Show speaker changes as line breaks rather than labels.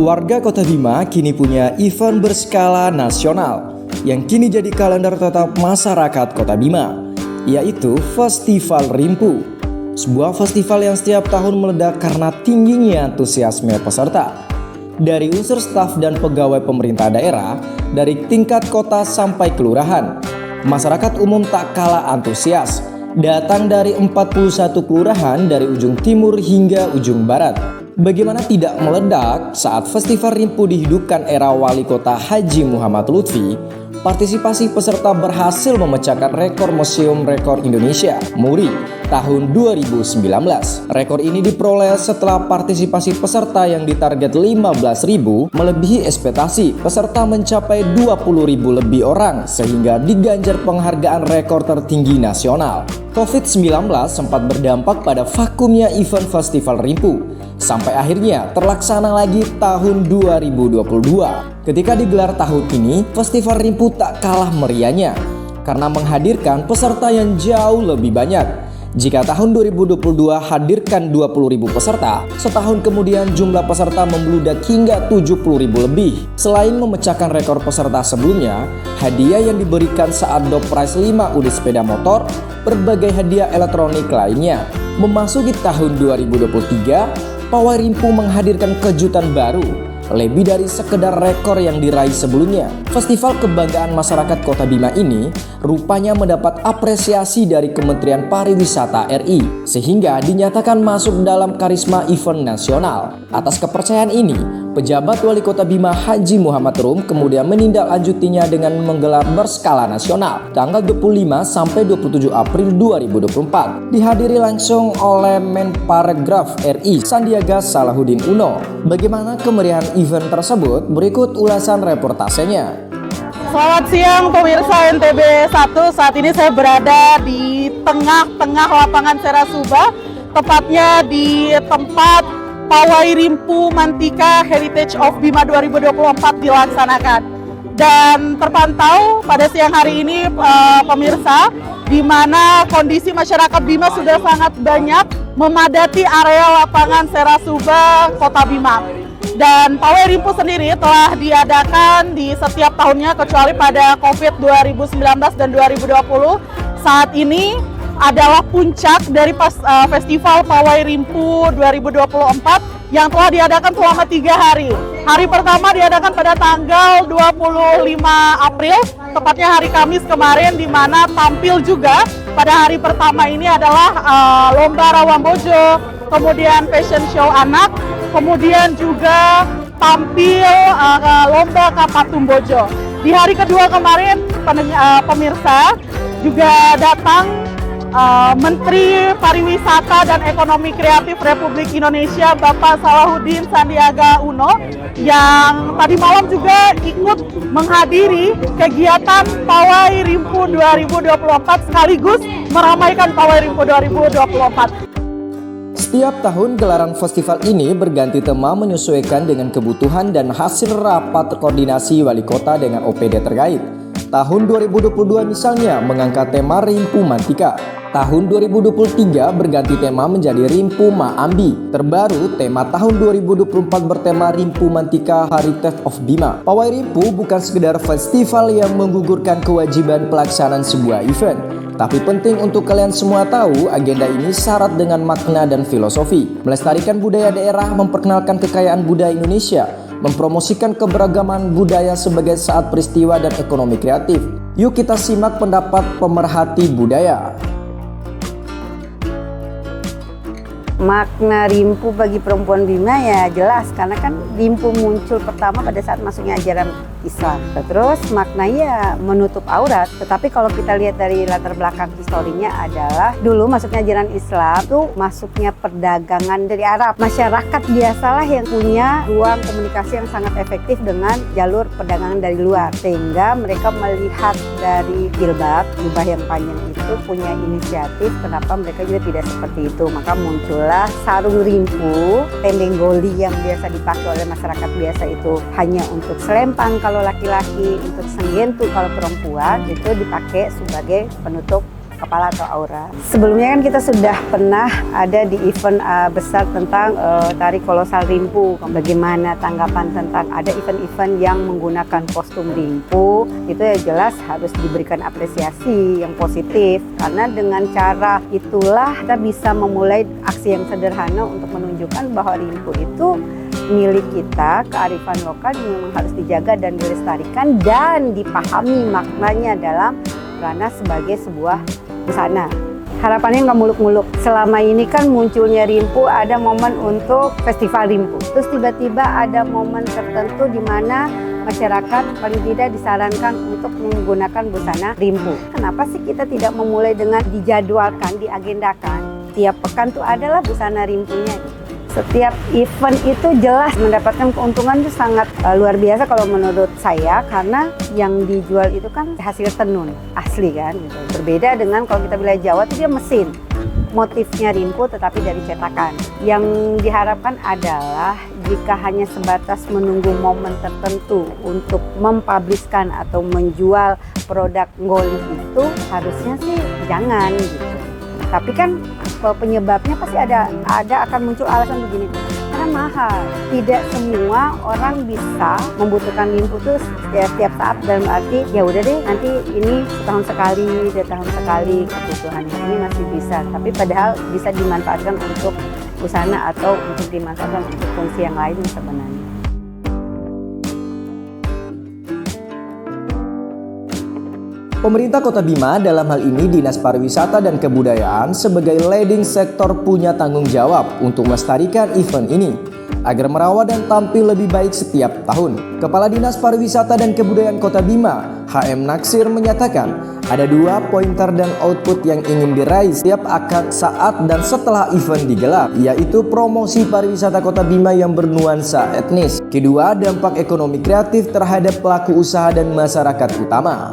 Warga Kota Bima kini punya event berskala nasional yang kini jadi kalender tetap masyarakat Kota Bima, yaitu Festival Rimpu. Sebuah festival yang setiap tahun meledak karena tingginya antusiasme peserta. Dari unsur staf dan pegawai pemerintah daerah, dari tingkat kota sampai kelurahan, masyarakat umum tak kalah antusias. Datang dari 41 kelurahan dari ujung timur hingga ujung barat. Bagaimana tidak meledak saat Festival Rimpu dihidupkan era Wali Kota Haji Muhammad Lutfi? Partisipasi peserta berhasil memecahkan rekor Museum Rekor Indonesia (MURI) tahun 2019. Rekor ini diperoleh setelah partisipasi peserta yang ditarget 15.000 melebihi ekspektasi. Peserta mencapai 20.000 lebih orang sehingga diganjar penghargaan rekor tertinggi nasional. COVID-19 sempat berdampak pada vakumnya event Festival Rimpu sampai akhirnya terlaksana lagi tahun 2022. Ketika digelar tahun ini, Festival Rimpu tak kalah meriahnya karena menghadirkan peserta yang jauh lebih banyak. Jika tahun 2022 hadirkan 20.000 peserta, setahun kemudian jumlah peserta membludak hingga 70.000 lebih. Selain memecahkan rekor peserta sebelumnya, hadiah yang diberikan saat door prize 5 unit sepeda motor, berbagai hadiah elektronik lainnya. Memasuki tahun 2023, Pawai Rimpu menghadirkan kejutan baru. Lebih dari sekedar rekor yang diraih sebelumnya, Festival Kebanggaan Masyarakat Kota Bima ini rupanya mendapat apresiasi dari Kementerian Pariwisata RI, sehingga dinyatakan masuk dalam karisma event nasional. Atas kepercayaan ini, pejabat Wali Kota Bima Haji Muhammad Rum kemudian menindaklanjutinya dengan menggelar berskala nasional tanggal 25 sampai 27 April 2024. Dihadiri langsung oleh Menparekraf RI Sandiaga Salahuddin Uno. Bagaimana kemeriahan event tersebut? Berikut ulasan reportasenya.
Selamat siang pemirsa NTB 1, saat ini saya berada di tengah-tengah lapangan Serasuba, tepatnya di tempat Pawai Rimpu Mantika Heritage of Bima 2024 dilaksanakan. Dan terpantau pada siang hari ini pemirsa, di mana kondisi masyarakat Bima sudah sangat banyak memadati area lapangan Serasuba Kota Bima. Dan Pawai Rimpu sendiri telah diadakan di setiap tahunnya kecuali pada COVID 2019 dan 2020. Saat ini adalah puncak dari Festival Pawai Rimpu 2024 yang telah diadakan selama 3 hari. Hari pertama diadakan pada tanggal 25 April, tepatnya hari Kamis kemarin, di mana tampil juga pada hari pertama ini adalah Lomba Rawang Bojo, kemudian Fashion Show anak, kemudian juga tampil Lomba Kapatung Bojo. Di hari kedua kemarin pemirsa juga datang Menteri Pariwisata dan Ekonomi Kreatif Republik Indonesia Bapak Salahuddin Sandiaga Uno yang tadi malam juga ikut menghadiri kegiatan Pawai Rimpu 2024 sekaligus meramaikan Pawai Rimpu 2024.
Setiap tahun gelaran festival ini berganti tema menyesuaikan dengan kebutuhan dan hasil rapat koordinasi wali kota dengan OPD terkait. Tahun 2022 misalnya mengangkat tema Rimpu Mantika. Tahun 2023 berganti tema menjadi Rimpu Maambi. Terbaru, tema tahun 2024 bertema Rimpu Mantika Heritage of Bima. Pawai Rimpu bukan sekedar festival yang menggugurkan kewajiban pelaksanaan sebuah event. Tapi penting untuk kalian semua tahu, agenda ini syarat dengan makna dan filosofi. Melestarikan budaya daerah, memperkenalkan kekayaan budaya Indonesia, mempromosikan keberagaman budaya sebagai saat peristiwa dan ekonomi kreatif. Yuk kita simak pendapat pemerhati budaya.
Makna Rimpu bagi perempuan Bima ya jelas, karena kan Rimpu muncul pertama pada saat masuknya ajaran Islam. Terus maknanya menutup aurat, tetapi kalau kita lihat dari latar belakang historinya adalah dulu masuknya ajaran Islam itu masuknya perdagangan dari Arab. Masyarakat biasalah yang punya ruang komunikasi yang sangat efektif dengan jalur perdagangan dari luar, sehingga mereka melihat dari jilbab, jubah yang panjang itu punya inisiatif kenapa mereka juga tidak seperti itu, maka muncul sarung rimpu, tembeng goli yang biasa dipakai oleh masyarakat biasa itu hanya untuk selempang kalau laki-laki, untuk senggentu kalau perempuan, itu dipakai sebagai penutup kepala atau aura. Sebelumnya kan kita sudah pernah ada di event besar tentang tari kolosal rimpu. Bagaimana tanggapan tentang ada event-event yang menggunakan kostum rimpu, itu ya jelas harus diberikan apresiasi yang positif, karena dengan cara itulah kita bisa memulai aksi yang sederhana untuk menunjukkan bahwa rimpu itu milik kita, kearifan lokal yang memang harus dijaga dan dilestarikan dan dipahami maknanya dalam ranah sebagai sebuah busana. Harapannya nggak muluk-muluk. Selama ini kan munculnya rimpu, ada momen untuk festival rimpu. Terus tiba-tiba ada momen tertentu di mana masyarakat paling tidak disarankan untuk menggunakan busana rimpu. Kenapa sih kita tidak memulai dengan dijadwalkan, diagendakan? Tiap pekan tuh adalah busana rimpunya. Setiap event itu jelas mendapatkan keuntungan itu sangat luar biasa kalau menurut saya, karena yang dijual itu kan hasil tenun asli kan gitu. Berbeda dengan kalau kita wilayah Jawa itu dia mesin, motifnya rimpu tetapi dari cetakan. Yang diharapkan adalah jika hanya sebatas menunggu momen tertentu untuk mempubliskan atau menjual produk golif itu, harusnya sih jangan gitu. Tapi kan penyebabnya pasti ada akan muncul alasan begini, karena mahal. Tidak semua orang bisa membutuhkan rimpu itu setiap saat, dalam arti ya udah deh nanti ini setahun sekali, 2 tahun sekali kebutuhannya ini masih bisa. Tapi padahal bisa dimanfaatkan untuk busana atau untuk dimanfaatkan untuk fungsi yang lain sebenarnya.
Pemerintah Kota Bima, dalam hal ini Dinas Pariwisata dan Kebudayaan sebagai leading sektor, punya tanggung jawab untuk melestarikan event ini agar merawat dan tampil lebih baik setiap tahun. Kepala Dinas Pariwisata dan Kebudayaan Kota Bima, HM Naksir, menyatakan ada 2 pointer dan output yang ingin diraih setiap akad saat dan setelah event digelar, yaitu promosi pariwisata Kota Bima yang bernuansa etnis. Kedua, dampak ekonomi kreatif terhadap pelaku usaha dan masyarakat utama.